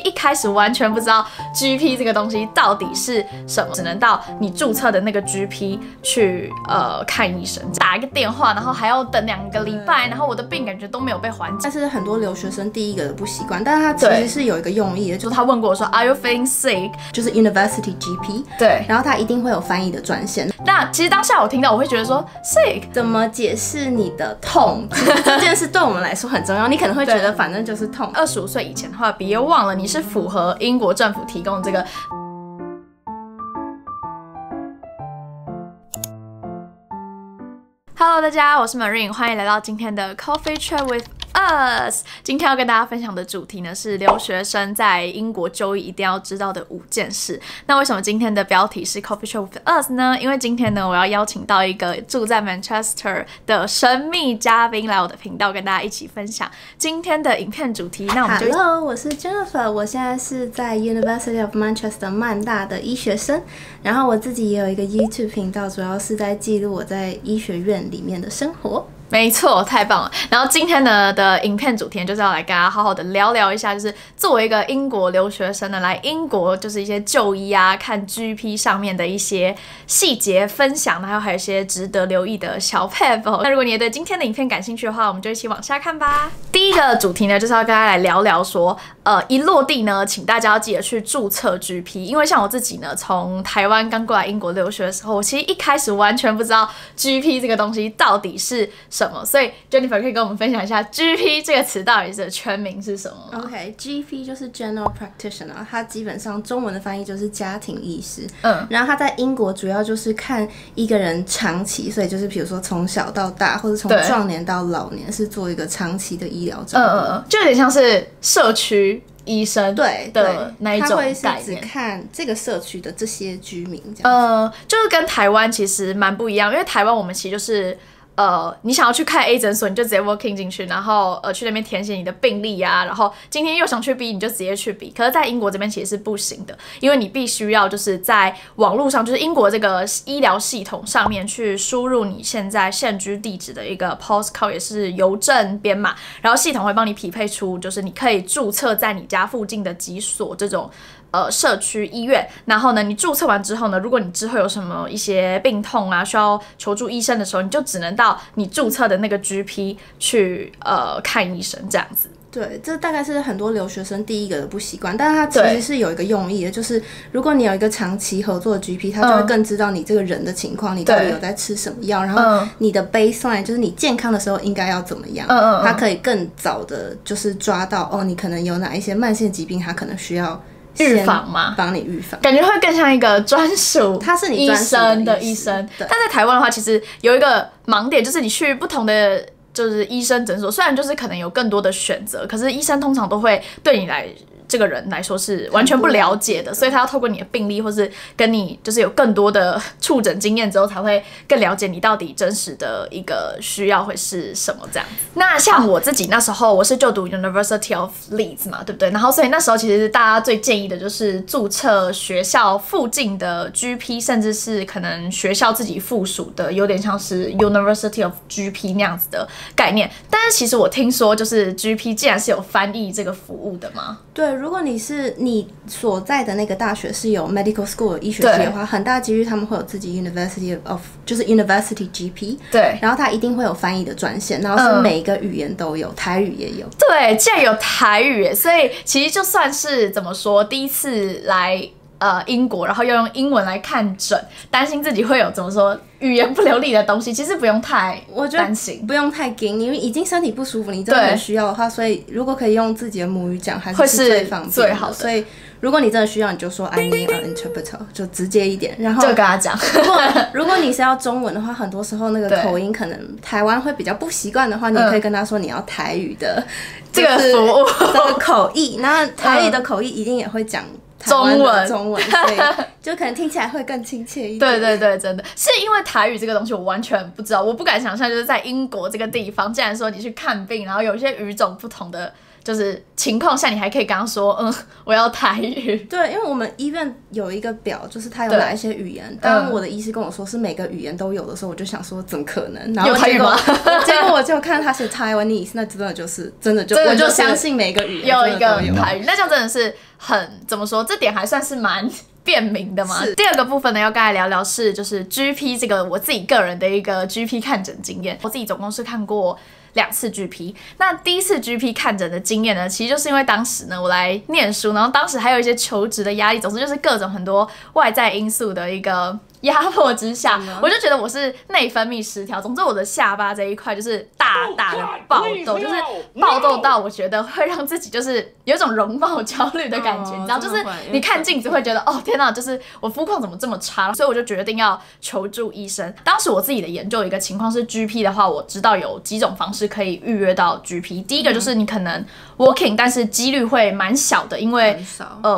一開始完全不知道 GP 這個東西到底是什麼，只能到你註冊的那個 GP 去看醫生，打一個電話，然後還要等2個禮拜，然後我的病感覺都沒有被緩解。但是很多留學生第一個不習慣，但是他其實是有一個用意的，就是他問過我說 Are you feeling sick？ 就是 University GP， 对，然後他一定會有翻譯的專線。那其實當下我聽到，我會覺得說 sick 怎麼解釋你的痛？這件事對我們來說很重要。你可能會覺得反正就是痛。25歲以前的話，別忘了你是符合英國政府提供這個。Hello， 大家，我是 Marine， 歡迎來到今天的 Coffee Chat with Us。今天要跟大家分享的主題呢是留學生在英國就醫一定要知道的5件事。那為什麼今天的標題是 Coffee Chat with Us 呢？因為今天呢，我要邀請到一個住在 Manchester 的神秘嘉賓來我的頻道，跟大家一起分享今天的影片主題。那我們就 Hello， 我是 Jennifer， 我現在是在 University of Manchester 曼大的醫學生，然後我自己也有一個 YouTube 頻道，主要是在記錄我在醫學院裡面的生活。沒錯，太棒了。然後今天呢的影片主題就是要來跟大家好好的聊聊一下，就是作為一個英國留學生呢，來英國就是一些就醫啊、看 GP 上面的一些細節分享，然後還有一些值得留意的小 pebble。那如果你也對今天的影片感興趣的話，我們就一起往下看吧。第一個主題呢，就是要跟大家來聊聊說，一落地呢，請大家要記得去註冊 GP， 因為像我自己呢，從台灣剛過來英國留學的時候，我其實一開始完全不知道 GP 這個東西到底是什麼，所以 Jennifer 可以跟我們分享一下 GP 這個詞到底是全名是什麼嗎？ OK，GP 就是 General Practitioner， 它基本上中文的翻譯就是家庭醫師。然後它在英國主要就是看一個人長期，所以就是比如說從小到大，或者從壯年到老年，是做一個長期的醫療照顧。就有點像是社區醫生對的那一種概念，他会是只看這個社區的這些居民這樣子。就是跟台灣其實蠻不一樣，因為台灣我們其實就是你想要去開 A 診所，你就直接 walk in 進去，然後去那邊填寫你的病歷啊，然後今天又想去 B， 你就直接去 B。可是，在英國這邊其實是不行的，因為你必須要就是在網絡上，就是英國這個醫療系統上面去輸入你現在現居地址的一個 postcode， 也是郵政編碼，然後系統會幫你匹配出就是你可以註冊在你家附近的幾所這種社區醫院。然後呢，你註冊完之後呢，如果你之後有什麼一些病痛啊，需要求助醫生的時候，你就只能到你註冊的那個 GP 去看醫生這樣子。對，這大概是很多留學生第一個的不習慣，但是它其實是有一個用意的，就是如果你有一個長期合作的 GP， 他就會更知道你這個人的情況，你到底有在吃什麼藥，然後你的 baseline 就是你健康的時候應該要怎麼樣，他可以更早的就是抓到你可能有哪一些慢性疾病，他可能需要預防嗎？幫你預防，感覺會更像一個專屬，他是你醫生的医生。但在台灣的話，其實有一個盲點，就是你去不同的就是醫生診所，雖然就是可能有更多的選擇，可是医生通常都會對你這個人來說是完全不了解的，所以他要透過你的病歷，或是跟你就是有更多的觸診經驗之後，才會更了解你到底真實的一個需要會是什麼這樣子。那像我自己那時候，我是就讀 University of Leeds 嘛，对不對？然後所以那時候其實大家最建議的就是注冊學校附近的 GP， 甚至是可能學校自己附屬的，有點像是 University of GP 那樣子的概念。但是其實我聽說，就是 GP 竟然是有翻譯這個服務的嗎？对，如果你所在的那個大學是有 medical school 的醫學系的話，很大幾率他們會有自己 University of 就是 University GP， 對，然後他一定會有翻譯的專線，然後是每一個語言都有，台語也有。對，竟然有台語耶，所以其實就算是怎麼說，第一次來英國，然後要用英文來看診，擔心自己會有怎麼說語言不流利的東西，其實不用太擔心，不用太驚，因為已經身體不舒服，你真的很需要的話，所以如果可以用自己的母語講，還是最方便的，最好的。所以如果你真的需要，你就說 I need an interpreter， 就直接一點，然後就跟他講。如果你是要中文的話，很多時候那個口音可能台灣會比較不習慣的話，你可以跟他說你要台語的這個服務，這個口譯，然後台語的口譯一定也會講中文，所以就可能聽起來會更親切一點。对对对，真的是因為台語這個東西我完全不知道，我不敢想象就是在英國這個地方，竟然說你去看病，然後有一些語種不同的就是情況下，你還可以跟他說，我要台語。對，因為我們醫院有一個表，就是他有哪一些語言。當我的醫師跟我說是每個語言都有的時候，我就想說怎麼可能？然後有台語嗎？結果我就看他寫 Taiwanese， 那真的我就相信每個語言有一個台語，那这樣真的是很怎麼說？這點還算是蠻便民的嘛。第二個部分呢，要跟大家聊聊是就是 GP 這個我自己個人的一個 GP 看診經驗。我自己總共是看過2次 GP， 那第一次 GP 看診的經驗呢，其實就是因為當時呢我來念書，然後當時還有一些求職的壓力，總之就是各種很多外在因素的一個壓迫之下，我就覺得我是內分泌失調。總之我的下巴這一塊就是大大的爆痘，就是爆痘到我覺得會讓自己就是有一種容貌焦慮的感覺，你知道，就是你看鏡子會覺得哦天哪，就是我膚況怎麼這麼差，所以我就決定要求助醫生。當時我自己的研究一個情況是 GP 的話，我知道有幾種方式可以預約到 GP。第一個就是你可能 walk-in， 但是幾率會蠻小的，因為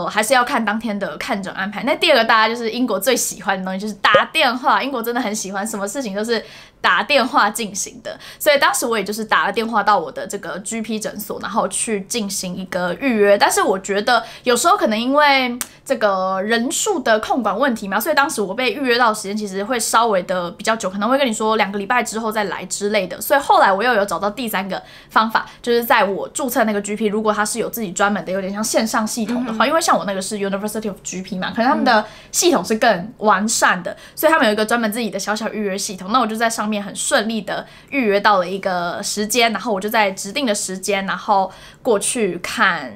還是要看當天的看診安排。那第二個大家就是英國最喜歡的東西就是打電話，英國真的很喜歡什麼事情都是打電話進行的，所以當時我也就是打了電話到我的這個 GP 診所，然後去進行一個預約。但是我覺得有時候可能因為這個人數的控管問題嘛，所以當時我被預約到的時間其實會稍微的比較久，可能會跟你說2個禮拜之後再來之類的。所以後來我又有找到第3個方法，就是在我註冊那個 GP， 如果他是有自己專門的有點像線上系統的話，因為像我那個是 University of GP 嘛，可能他們的系統是更完善的，所以他們有一個專門自己的小小預約系統。那我就在上面很順利的預約到了一個時間，然後我就在指定的時間，然後過去看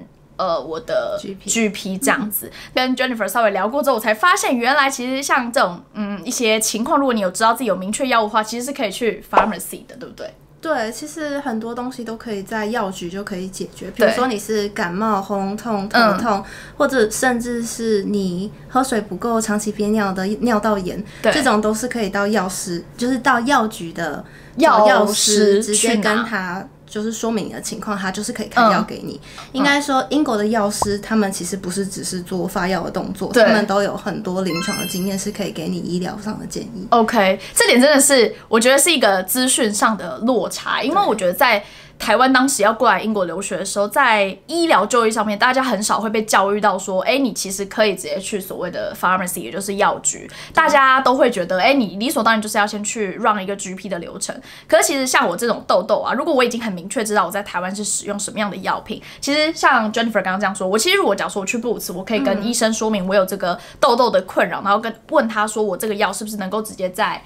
我的 GP 這樣子。跟 Jennifer 稍微聊過之後，我才發現原來其實像這種一些情況，如果你有知道自己有明確藥物的話，其實是可以去 pharmacy 的，對不对？對，其實很多東西都可以在藥局就可以解決。比如說你是感冒、喉嚨痛、頭痛，或者甚至是你喝水不夠、長期憋尿的尿道炎，这種都是可以到药师，就是到藥局的药師直接跟他就是說明你的情況，他就是可以開藥給你。應該說，英國的藥師他們其實不是只是做發藥的動作，他們都有很多臨床的經驗，是可以給你醫療上的建議。OK， 這點真的是我覺得是一個資訊上的落差，因為我覺得在台灣當時要過來英國留學的時候，在醫療就醫上面，大家很少會被教育到說，你其實可以直接去所謂的 pharmacy， 也就是藥局。大家都會覺得，你理所當然就是要先去 run 一個 GP 的流程。可是其實像我這種痘痘啊，如果我已經很明確知道我在台灣是使用什麼樣的藥品，其實像 Jennifer 剛剛這樣說，我其實如果假如說我去布魯茨，我可以跟醫生說明我有這個痘痘的困擾，然後問他說我這個藥是不是能夠直接在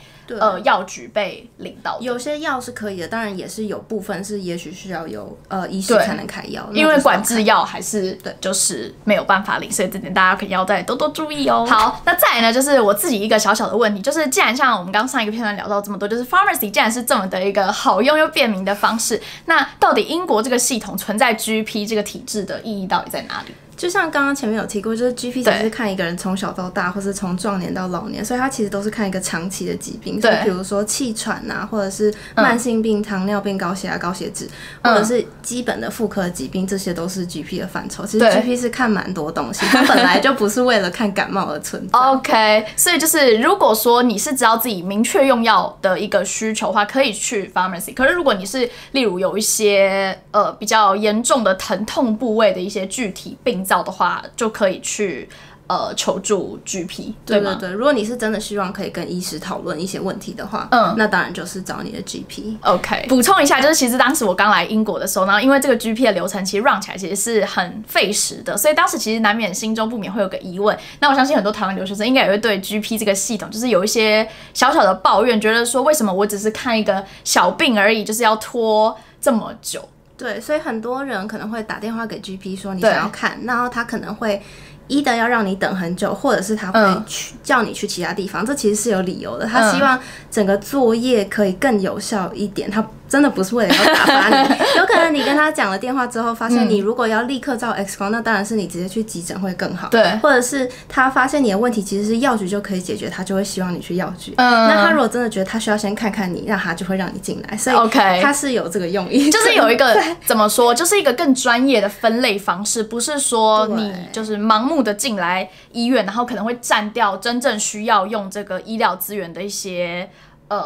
藥局被領到的。有些藥是可以的，當然也是有部分是也許需要有医師才能開藥，因為管制藥還是就是沒有辦法領，所以這點大家可以要再多多注意哦。好，那再來呢，就是我自己一個小小的問題，就是既然像我們剛上一個片段聊到這麼多，就是 pharmacy 既然是這麼的一個好用又便民的方式，那到底英國這個系統存在 GP 這個體制的意義到底在哪裡？就像剛剛前面有提過，就是 GP 只是看一個人從小到大，或是從壯年到老年，所以他其實都是看一個長期的疾病，所以比如說氣喘啊，或者是慢性病、糖尿病、高血壓、高血脂，或者是基本的婦科疾病，這些都是 GP 的範疇。其實 GP 是看蠻多東西，它本來就不是為了看感冒而存在。OK， 所以就是如果說你是知道自己明確用藥的一個需求的話，可以去 pharmacy。可是如果你是例如有一些比較嚴重的疼痛部位的一些具體病灶的話，就可以去求助 GP， 对吗？对，如果你是真的希望可以跟醫師討論一些問題的話，那當然就是找你的 GP。OK， 補充一下，就是其實當時我剛來英國的時候，然後因為這個 GP 的流程其實 run 起來其實是很費時的，所以當時其實難免心中不免會有個疑問。那我相信很多台灣留學生應該也會對 GP 這個系統就是有一些小小的抱怨，覺得說為什麼我只是看一個小病而已，就是要拖這麼久？對，所以很多人可能會打電話給 GP 說你想要看，然後他可能會的要讓你等很久，或者是他會叫你去其他地方，這其實是有理由的。他希望整個作業可以更有效一點，他真的不是為了要打發你。有可能你跟他講了電話之後，發現你如果要立刻照 X 光，那當然是你直接去急診會更好。對，或者是他發現你的問題其實是藥局就可以解決，他就會希望你去药局。那他如果真的覺得他需要先看看你，那他就會讓你進來。所以他是有這個用意，就是有一個怎麼說，就是一個更專業的分類方式，不是說你就是盲目的進來醫院，然後可能會占掉真正需要用這個醫療資源的一些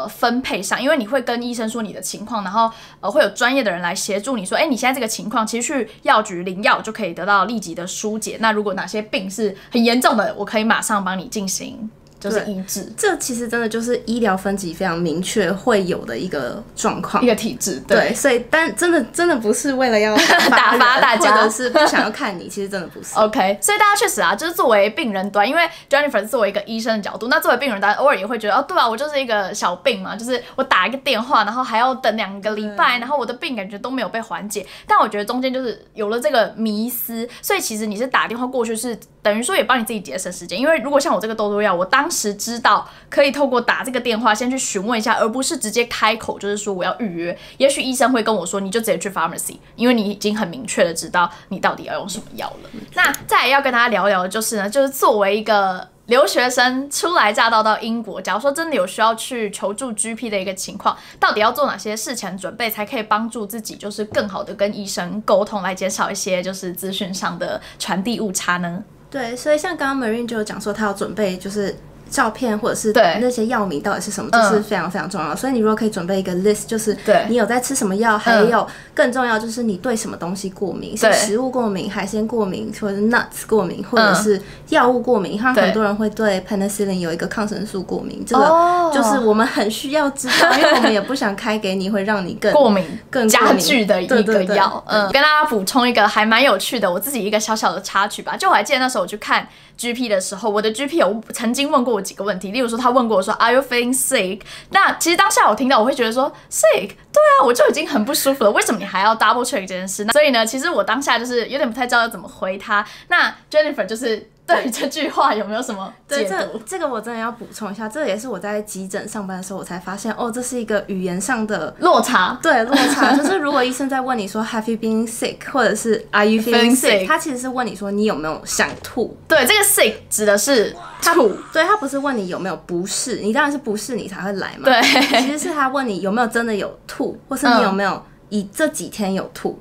分配上，因為你會跟醫生說你的情況，然後會有專業的人來協助你說，你現在這個情況，其實去藥局領藥就可以得到立即的疏解。那如果哪些病是很嚴重的，我可以馬上幫你進行。就是醫治，這其實真的就是醫療分級非常明確會有的一個狀況，一個體制。對，所以但真的不是為了要打發大家，或者是不想要看你，其實真的不是。OK， 所以大家確實啊，就是作為病人端，因為 Jennifer 是作為一個醫生的角度，那作為病人端，偶爾也會覺得對啊，我就是一個小病嘛，就是我打一個電話，然後還要等2個禮拜，然後我的病感覺都沒有被緩解。但我覺得中間就是有了這個迷思，所以其實你是打電話過去是等於說也幫你自己節省時間，因為如果像我這個痘痘藥，我當時知道。可以透過打這個電話先去詢問一下，而不是直接開口，就是說我要預約。也許醫生會跟我說，你就直接去 pharmacy， 因為你已經很明確的知道你到底要用什麼藥了。那再來要跟大家聊聊的就是呢，就是作為一個留學生初來乍到英國，假如說真的有需要去求助 GP 的一個情況，到底要做哪些事前準備，才可以幫助自己就是更好的跟醫生溝通，來減少一些就是資訊上的傳遞誤差呢？對，所以像剛剛 Marine 就有講說，他要準備就是照片或者是那些藥名到底是什麼，這是非常非常重要的。所以你如果可以準備一個 list， 就是你有在吃什麼藥，還有更重要就是你對什麼東西過敏，是食物過敏、海鮮過敏，或者是 nuts 過敏，或者是藥物過敏。像很多人會對 penicillin 有一個抗生素過敏，這個就是我們很需要知道，因為我們也不想開給你會讓你更過敏、更加劇的一個藥。跟大家補充一個還蠻有趣的，我自己一個小小的插曲吧。就我還記得那時候我去看 GP 的時候，我的 GP 有曾經問過我幾個問題，例如說他問過我說 Are you feeling sick？ 那其實當下我聽到我會覺得說 sick， 對啊，我就已經很不舒服了，為什麼你還要 double check 這件事？所以呢，其實我當下就是有點不太知道要怎麼回他。那 Jennifer 就是對这句話有沒有什麼解讀？對，这個我真的要補充一下，這也是我在急診上班的時候我才發現，這是一個語言上的落差。對，落差就是如果醫生在問你說 Have you been sick， 或者是 Are you feeling sick， 他其實是問你說你有沒有想吐。對，這個 sick 指的是吐，對，他不是問你有沒有不適，你當然是不適你才會來嘛。對，其實是他問你有沒有真的有吐，或是你有沒有以這幾天有吐。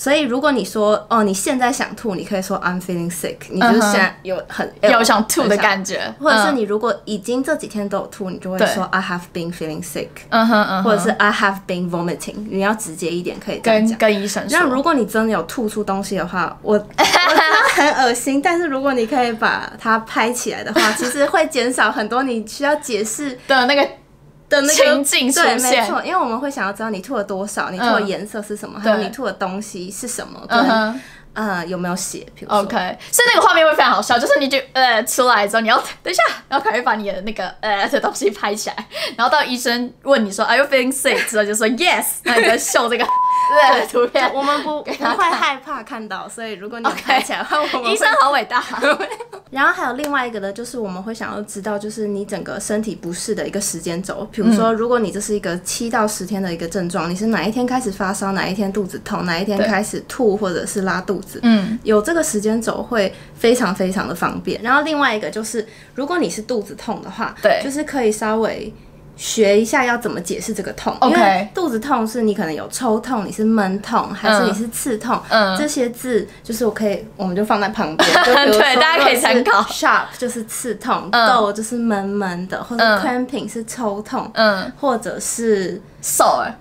所以如果你說你現在想吐，你可以說 I'm feeling sick， 你就是現在有想吐的感覺，或者是你如果已經這幾天都有吐，你就會說 I have been feeling sick， 或者是 I have been vomiting， 你要直接一點可以這樣講，跟醫生說。那如果你真的有吐出東西的話，我真的很惡心，但是如果你可以把它拍起來的話，其實會減少很多你需要解釋的那個情境出現。對，沒錯，因為我們會想要知道你吐了多少，你吐的顏色是什麼，還有你吐的東西是什麼，跟有沒有血。OK， 所以那個畫面會非常好笑，就是你就出來之後，你要等一下，然後趕快把你的那個的東西拍起來，然後到醫生問你說 Are you feeling sick 之後就說 Yes， 那你再秀這個圖片。我們不會害怕看到，所以如果你拍起來的話，醫生好偉大。然後還有另外一個呢，就是我們會想要知道，就是你整個身體不適的一個時間軸。比如說，如果你這是一個7到10天的一個症狀，你是哪一天開始發燒，哪一天肚子痛，哪一天開始吐或者是拉肚子，有這個時間軸會非常非常的方便。然後另外一個就是，如果你是肚子痛的話，就是可以稍微學一下要怎麼解釋這個痛，因為肚子痛是你可能有抽痛，你是悶痛，還是你是刺痛，這些字就是我們就放在旁邊，就比如說，對，大家可以參考。Sharp 就是刺痛，痘就是悶悶的，或者 cramping 是抽痛，或者是 sore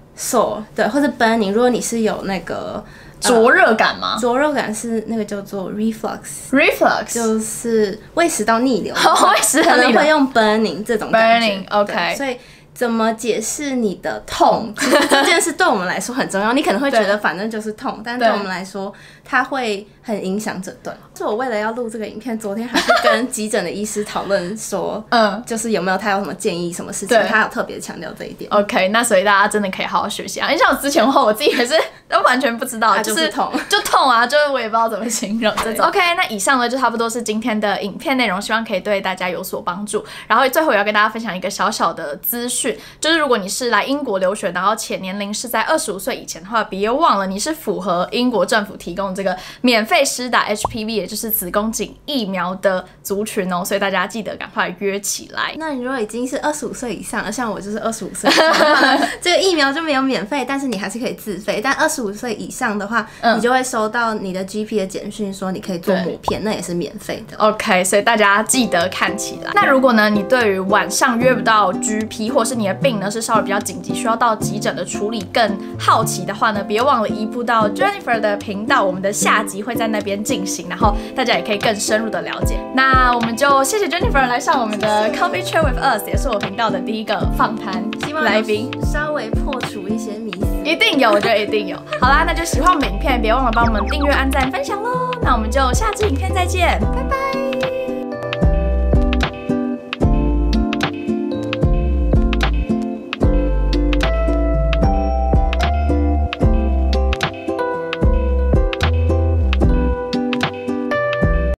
对，或者 burning， 如果你是有那個灼熱感吗？灼热感是那個叫做 reflux， 就是胃食道逆流，可能會用 burning 這種感覺。OK， 所以怎麼解釋你的痛，其實這件事對我們來說很重要。你可能會覺得反正就是痛，但對我們來說，它會很影響診斷。是我為了要錄這個影片，昨天還是跟急診的醫師討論說，就是有沒有他有什麼建議，什麼事情，他有特別強調這一點。OK， 那所以大家真的可以好好學習啊！因為像我之前的話，我自己也是都完全不知道，就是痛，就痛啊，就是我也不知道怎麼形容這种。OK， 那以上呢就差不多是今天的影片內容，希望可以對大家有所幫助。然後最後也要跟大家分享一個小小的資訊，就是如果你是來英國留學，然後且年齡是在25歲以前的話，別忘了你是符合英國政府提供這個免費施打 HPV， 也就是子宮頸疫苗的族群哦，所以大家記得趕快約起來。那你如果已經是25歲以上，像我就是25歲以上這個疫苗就沒有免費，但是你還是可以自費。但25歲以上的話，你就會收到你的 GP 的簡訊說你可以做母片，那也是免費的。OK， 所以大家記得看起來。那如果呢，你对於晚上約不到 GP， 或是你的病呢是稍微比較緊急，需要到急診的處理，更好奇的話呢，別忘了移步到 Jennifer 的頻道，我們的下集會在那邊進行，然後大家也可以更深入的了解。那我們就謝謝 Jennifer 來上我們的 Coffee Chat with Us， 也是我頻道的第一個訪談來賓，稍微破除一些迷思。一定有，我覺得一定有。好啦，那就喜歡我們影片，別忘了幫我們訂閱、按讚、分享咯。那我們就下支影片再見，拜拜。